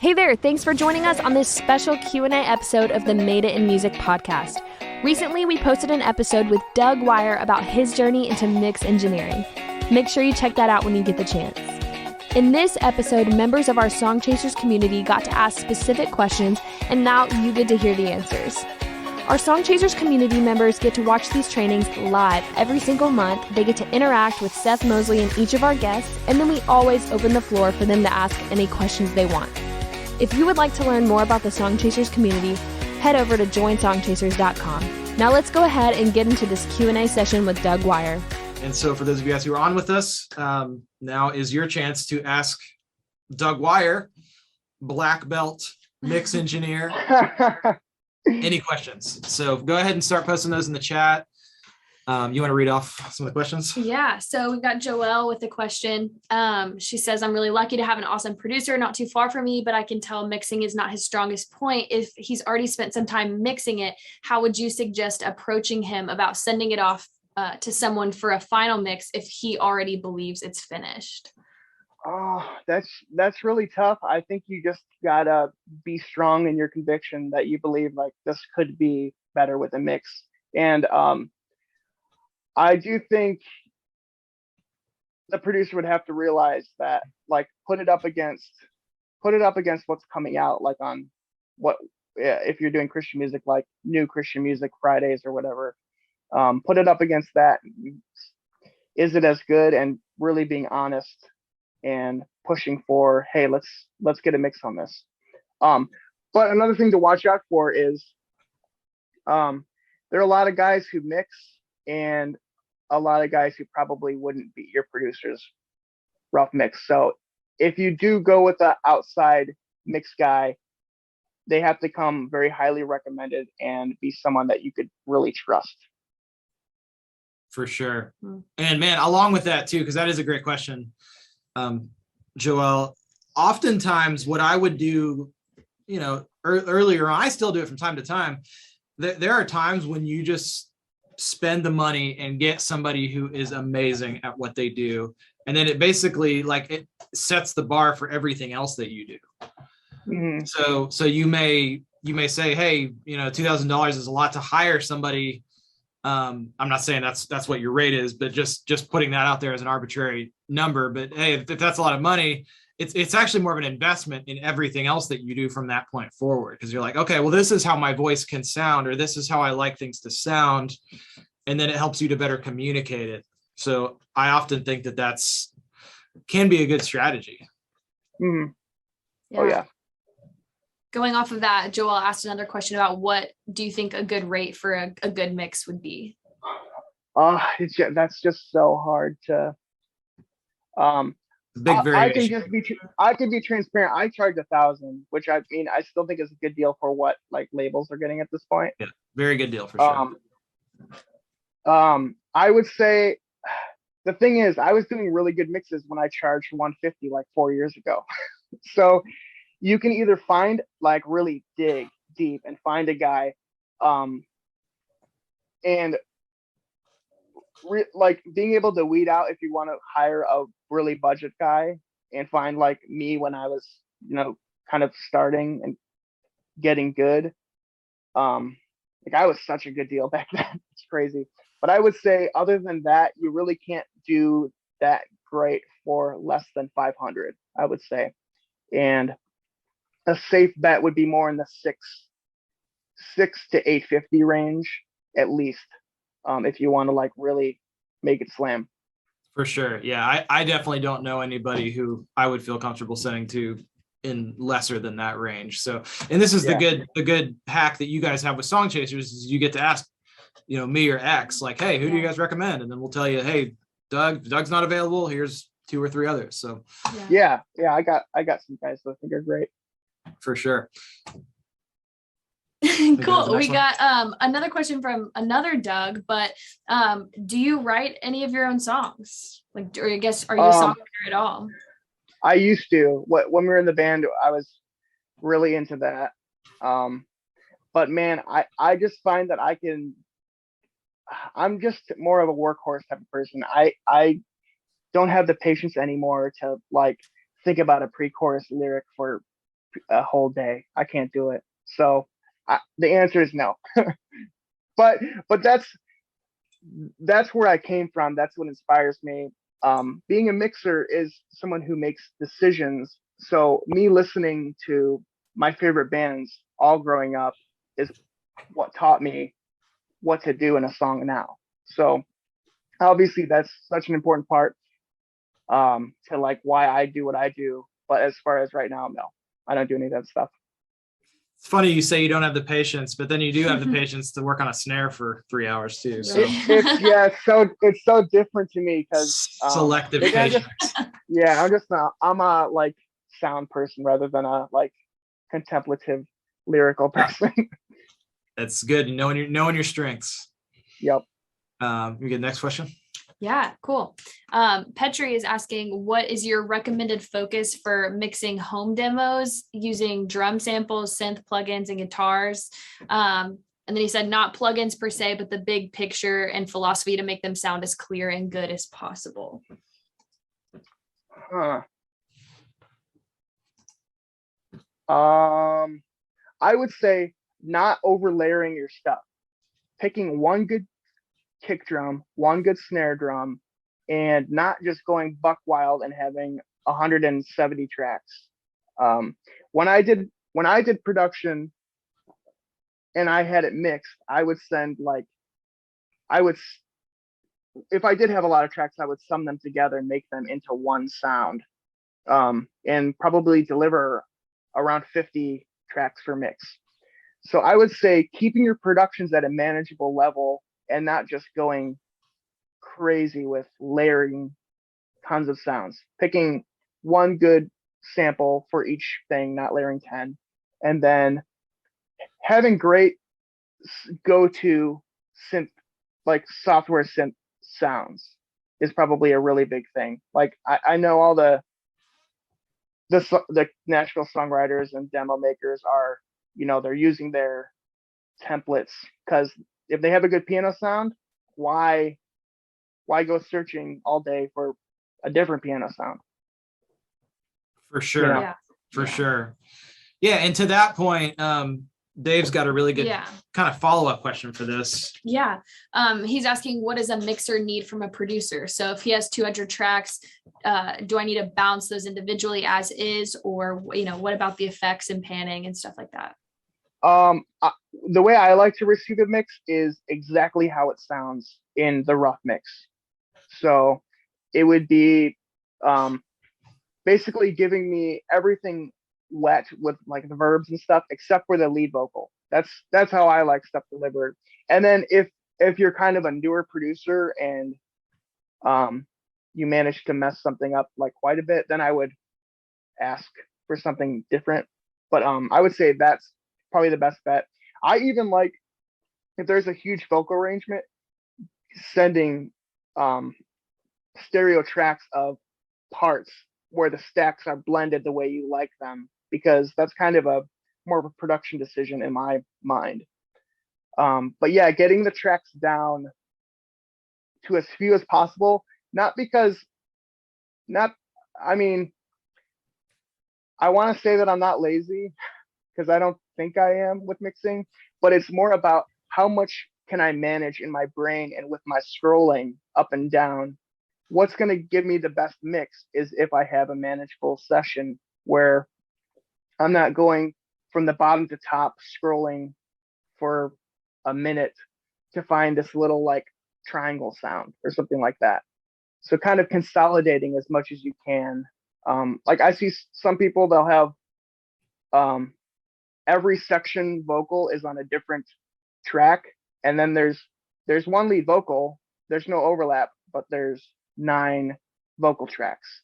Hey there, thanks for joining us on this special Q&A episode of the Made It in Music podcast. Recently, we posted an episode with Doug Weier about his journey into mix engineering. Make sure you check that out when you get the chance. In this episode, members of our Song Chasers community got to ask specific questions, and now you get to hear the answers. Our Song Chasers community members get to watch these trainings live every single month. They get to interact with Seth Mosley and each of our guests, and then we always open the floor for them to ask any questions they want. If you would like to learn more about the Song Chasers community, head over to joinsongchasers.com. Now let's go ahead and get into this Q&A session with Doug Weier. And so for those of you guys who are on with us, now is your chance to ask Doug Weier, black belt, mix engineer, any questions. So go ahead and start posting those in the chat. You want to read off some of the questions? Yeah, so we've got Joelle with a question. She says, I'm really lucky to have an awesome producer not too far from me, but I can tell mixing is not his strongest point. If he's already spent some time mixing it, how would you suggest approaching him about sending it off to someone for a final mix if he already believes it's finished? Oh, that's really tough. I think you just gotta be strong in your conviction that you believe like this could be better with a mix. And I do think the producer would have to realize that, like, put it up against what's coming out, like on what if you're doing Christian music, like New Christian Music Fridays or whatever. Put it up against that. Is it as good? And really being honest and pushing for, hey, let's get a mix on this. But another thing to watch out for is there are a lot of guys who mix and a lot of guys who probably wouldn't be your producer's rough mix. So if you do go with the outside mix guy, they have to come very highly recommended and be someone that you could really trust. For sure. And man, along with that too, because that is a great question. Joelle, oftentimes what I would do, earlier on, I still do it from time to time. There are times when you just spend the money and get somebody who is amazing at what they do. And then it basically it sets the bar for everything else that you do. Mm-hmm. So you may say, hey, $2,000 is a lot to hire somebody. I'm not saying that's what your rate is, but just putting that out there as an arbitrary number. But hey, if that's a lot of money, it's actually more of an investment in everything else that you do from that point forward. Because you're like, okay, well, this is how my voice can sound, or this is how I like things to sound. And then it helps you to better communicate it. So I often think that can be a good strategy. Mm-hmm. Yeah. Oh yeah. Going off of that, Joel asked another question about what do you think a good rate for a good mix would be? That's just so hard to. Big variation. I can be transparent. I charge $1,000, which I still think is a good deal for what like labels are getting at this point. Yeah, very good deal for sure. I would say the thing is, I was doing really good mixes when I charged $150 like 4 years ago. So you can either find really dig deep and find a guy, and being able to weed out if you want to hire a really budget guy and find like me when I was, kind of starting and getting good. I was such a good deal back then. It's crazy. But I would say other than that, you really can't do that great for less than 500, I would say. And a safe bet would be more in the six to 850 range, at least, if you want to really make it slam. For sure. Yeah, I definitely don't know anybody who I would feel comfortable sending to in lesser than that range. So, and this is the good hack that you guys have with Song Chasers is you get to ask, me or X, like, hey, who do you guys recommend? And then we'll tell you, hey, Doug's not available. Here's 2 or 3 others. So yeah, I got some guys that I think are great. For sure. Cool. We got another question from another Doug, but do you write any of your own songs? Or I guess, are you a songwriter at all? I used to. When we were in the band, I was really into that. But man, I just find that I'm just more of a workhorse type of person. I don't have the patience anymore to think about a pre-chorus lyric for a whole day. I can't do it. So the answer is no. but that's where I came from. That's what inspires me. Being a mixer is someone who makes decisions. So me listening to my favorite bands all growing up is what taught me what to do in a song now. So obviously that's such an important part to like why I do what I do. But as far as right now, no, I don't do any of that stuff. It's funny you say you don't have the patience, but then you do have the patience to work on a snare for 3 hours too. So It's so different to me because selective patience. I'm a like sound person rather than a like contemplative lyrical person. That's good. Knowing your strengths. Yep. We get next question. Yeah, cool. Petri is asking, what is your recommended focus for mixing home demos using drum samples, synth plugins, and guitars? And then he said, not plugins per se, but the big picture and philosophy to make them sound as clear and good as possible. I would say not over layering your stuff. Picking one good kick drum, one good snare drum, and not just going buck wild and having 170 tracks. When I did production and I had it mixed, I would if I did have a lot of tracks, I would sum them together and make them into one sound, and probably deliver around 50 tracks for mix. So I would say keeping your productions at a manageable level and not just going crazy with layering tons of sounds. Picking one good sample for each thing, not layering 10. And then having great go-to synth, like software synth sounds is probably a really big thing. Like I know all the Nashville songwriters and demo makers are, they're using their templates because if they have a good piano sound, why go searching all day for a different piano sound? For sure. For sure. Yeah. And to that point, Dave's got a really good kind of follow-up question for this. Yeah. He's asking, what does a mixer need from a producer? So if he has 200 tracks, do I need to bounce those individually as is, or, what about the effects and panning and stuff like that? The way I like to receive a mix is exactly how it sounds in the rough mix. So it would be basically giving me everything wet with like the verbs and stuff, except for the lead vocal. That's how I like stuff delivered. And then if you're kind of a newer producer and you manage to mess something up like quite a bit, then I would ask for something different. But I would say that's probably the best bet. I even like, if there's a huge vocal arrangement, sending stereo tracks of parts where the stacks are blended the way you like them, because that's kind of a more of a production decision in my mind. But yeah, getting the tracks down to as few as possible, I want to say that I'm not lazy, because I don't think I am with mixing, but it's more about how much can I manage in my brain and with my scrolling up and down. What's going to give me the best mix is if I have a manageable session where I'm not going from the bottom to top scrolling for a minute to find this little like triangle sound or something like that. So kind of consolidating as much as you can. Like I see some people, they'll have every section vocal is on a different track, and then there's one lead vocal, there's no overlap, but there's 9 vocal tracks,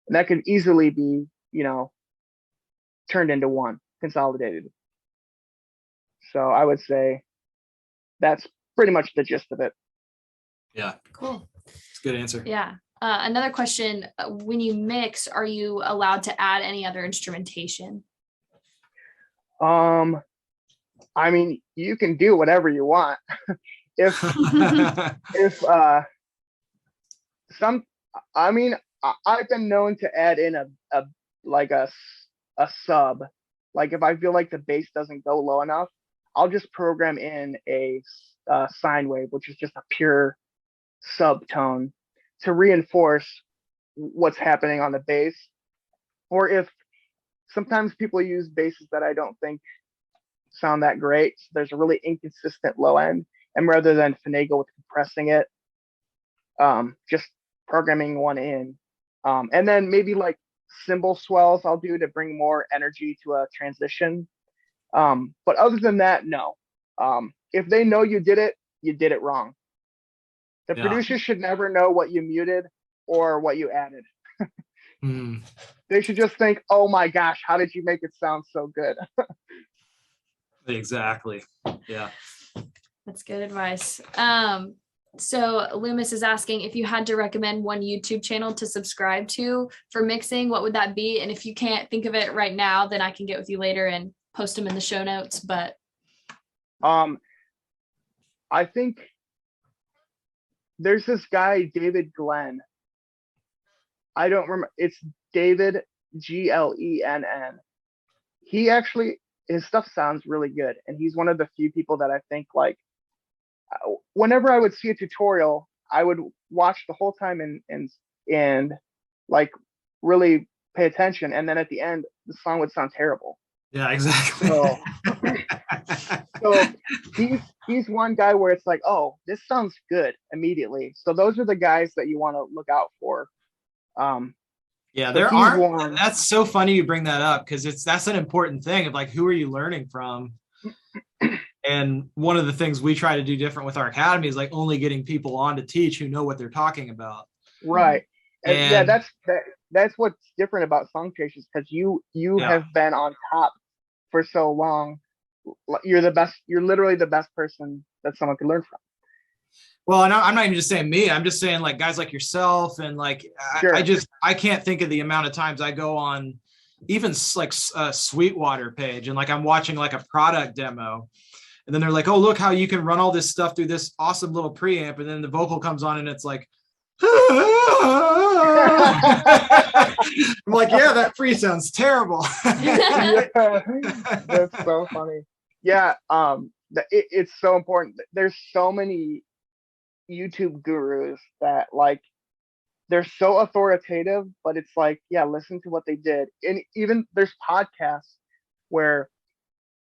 and that could easily be turned into one, consolidated. So I would say that's pretty much the gist of it. Yeah, cool. It's a good answer. Yeah. Another question, when you mix, are you allowed to add any other instrumentation? I mean, you can do whatever you want. I've been known to add in a a sub. Like if I feel like the bass doesn't go low enough, I'll just program in a sine wave, which is just a pure subtone to reinforce what's happening on the bass. Or if sometimes people use basses that I don't think sound that great, so there's a really inconsistent low end, and rather than finagle with compressing it, just programming one in, and then maybe like cymbal swells I'll do to bring more energy to a transition. But other than that, no. If they know you did it wrong. The producer should never know what you muted or what you added. They should just think, oh my gosh, how did you make it sound so good? Exactly. Yeah. That's good advice. So Loomis is asking if you had to recommend one YouTube channel to subscribe to for mixing, what would that be? And if you can't think of it right now, then I can get with you later and post them in the show notes. But I think there's this guy, David Glenn. I don't remember. It's David Glenn. He actually, his stuff sounds really good. And he's one of the few people that I think like, whenever I would see a tutorial, I would watch the whole time and like really pay attention. And then at the end, the song would sound terrible. Yeah, exactly. So he's one guy where it's like, oh, this sounds good immediately. So those are the guys that you want to look out for. Yeah, there are. That's so funny you bring that up, because that's an important thing of like, who are you learning from? And one of the things we try to do different with our academy is like only getting people on to teach who know what they're talking about. Right. And yeah, that's what's different about Song Chasers, because you have been on top for so long. You're the best. You're literally the best person that someone could learn from. Well, and I'm not even just saying me. I'm just saying like guys like yourself, and like sure. I can't think of the amount of times I go on even like a Sweetwater page and like I'm watching like a product demo, and then they're like, oh, look how you can run all this stuff through this awesome little preamp, and then the vocal comes on and it's like I'm like, yeah, that pre sounds terrible. Yeah, that's so funny. Yeah, it's so important. There's so many YouTube gurus that like they're so authoritative, but it's like, yeah, listen to what they did. And even there's podcasts where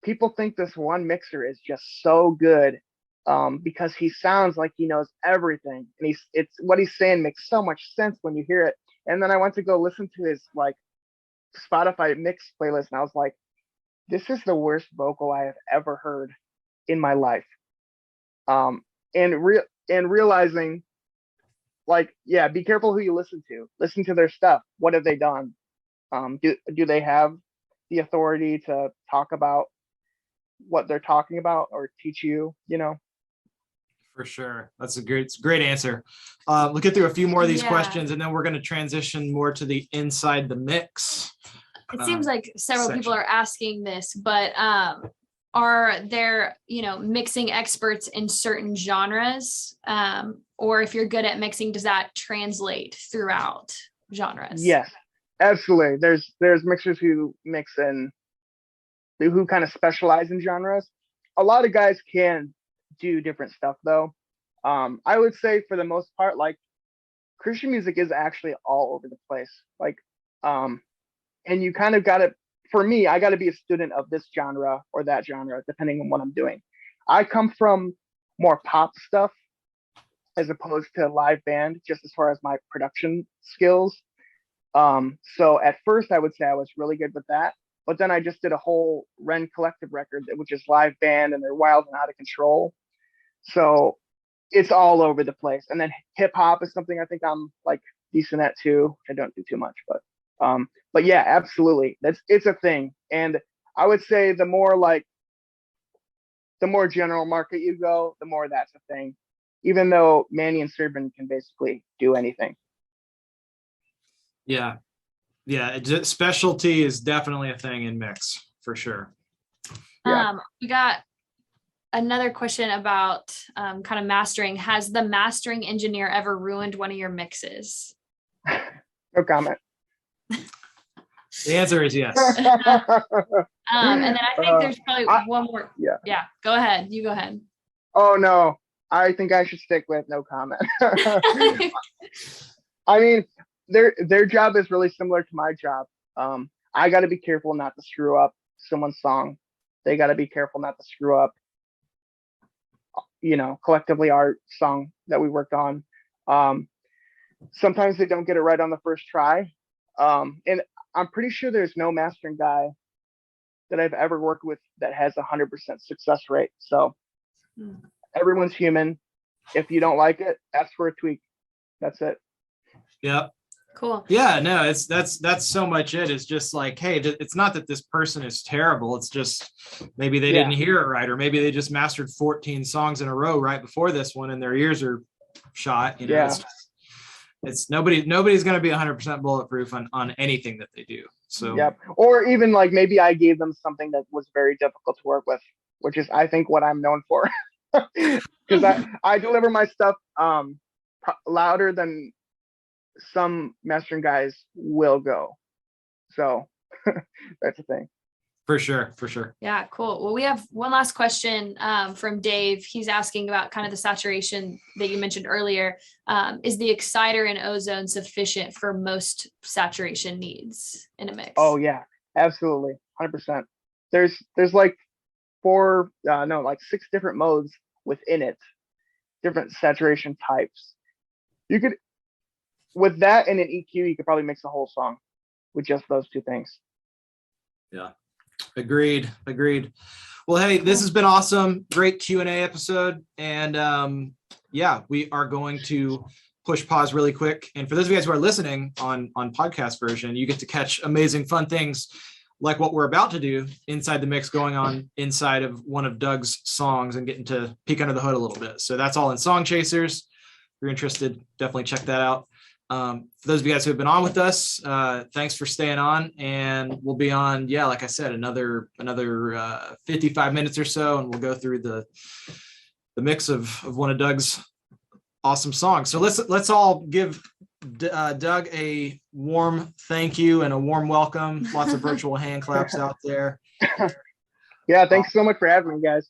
people think this one mixer is just so good because he sounds like he knows everything, and it's what he's saying makes so much sense when you hear it. And then I went to go listen to his like Spotify mix playlist, and I was like, this is the worst vocal I have ever heard in my life. And realizing like, yeah, be careful who you listen to. Listen to their stuff. What have they done? Do they have the authority to talk about what they're talking about or teach you, you know? For sure. That's a great answer. We'll get through a few more of these questions, and then we're going to transition more to the inside the mix. It seems like several people are asking this, but are there, mixing experts in certain genres? Or if you're good at mixing, does that translate throughout genres? Yes, absolutely. There's mixers who mix in, who kind of specialize in genres. A lot of guys can do different stuff though. I would say for the most part, like Christian music is actually all over the place. Like, and you kind of got to, for me, I got to be a student of this genre or that genre, depending on what I'm doing. I come from more pop stuff as opposed to live band, just as far as my production skills. So at first I would say I was really good with that, but then I just did a whole Ren Collective record, which is live band, and they're wild and out of control. So it's all over the place. And then hip hop is something I think I'm like decent at too. I don't do too much, but yeah, absolutely. It's a thing. And I would say the more general market you go, the more that's a thing, even though Manny and Serban can basically do anything. Yeah. Specialty is definitely a thing in mix for sure. Yeah. We got another question about kind of mastering. Has the mastering engineer ever ruined one of your mixes? No comment. The answer is yes. And then I think there's probably one more. Yeah. Go ahead. You go ahead. Oh no, I think I should stick with no comment. I mean, their job is really similar to my job. I got to be careful not to screw up someone's song. They got to be careful not to screw up, collectively our song that we worked on. Sometimes they don't get it right on the first try. And I'm pretty sure there's no mastering guy that I've ever worked with that has 100% success rate. So everyone's human. If you don't like it, ask for a tweak. That's it. Yep. Cool. Yeah, no, that's so much it. It's just like, hey, it's not that this person is terrible. It's just maybe they didn't hear it right, or maybe they just mastered 14 songs in a row right before this one and their ears are shot. It's nobody's going to be 100% bulletproof on anything that they do. So or even like maybe I gave them something that was very difficult to work with, which is I think what I'm known for, because I deliver my stuff louder than some mastering guys will go. So that's the thing. For sure. Yeah, cool. Well, we have one last question from Dave. He's asking about kind of the saturation that you mentioned earlier. Is the exciter in ozone sufficient for most saturation needs in a mix? Oh yeah, absolutely. 100%. There's like 6 different modes within it, different saturation types. You could, with that and an EQ, you could probably mix a whole song with just those 2 things. Yeah. Agreed. Well, hey, this has been awesome. Great Q&A episode. And we are going to push pause really quick. And for those of you guys who are listening on podcast version, you get to catch amazing fun things like what we're about to do inside the mix, going on inside of one of Doug's songs and getting to peek under the hood a little bit. So that's all in Song Chasers. If you're interested, definitely check that out. For those of you guys who have been on with us, thanks for staying on, and we'll be on, like I said, another 55 minutes or so, and we'll go through the mix of one of Doug's awesome songs. So let's all give Doug a warm thank you and a warm welcome. Lots of virtual hand claps out there. Yeah, thanks so much for having me, guys.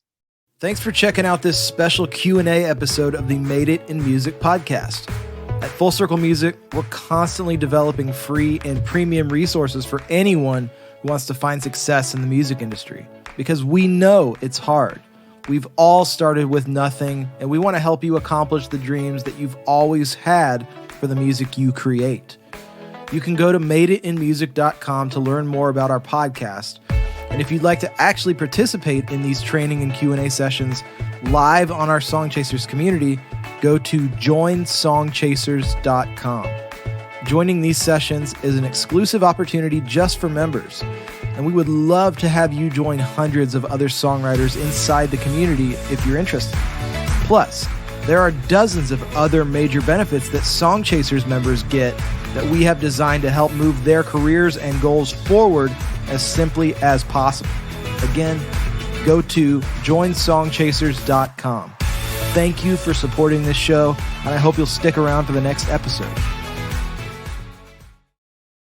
Thanks for checking out this special Q&A episode of the Made It in Music podcast. At Full Circle Music, we're constantly developing free and premium resources for anyone who wants to find success in the music industry, because we know it's hard. We've all started with nothing, and we want to help you accomplish the dreams that you've always had for the music you create. You can go to madeitinmusic.com to learn more about our podcast. And if you'd like to actually participate in these training and Q&A sessions live on our Song Chasers community, go to joinsongchasers.com. Joining these sessions is an exclusive opportunity just for members, and we would love to have you join hundreds of other songwriters inside the community if you're interested. Plus, there are dozens of other major benefits that Song Chasers members get that we have designed to help move their careers and goals forward as simply as possible. Again, go to joinsongchasers.com. Thank you for supporting this show, and I hope you'll stick around for the next episode.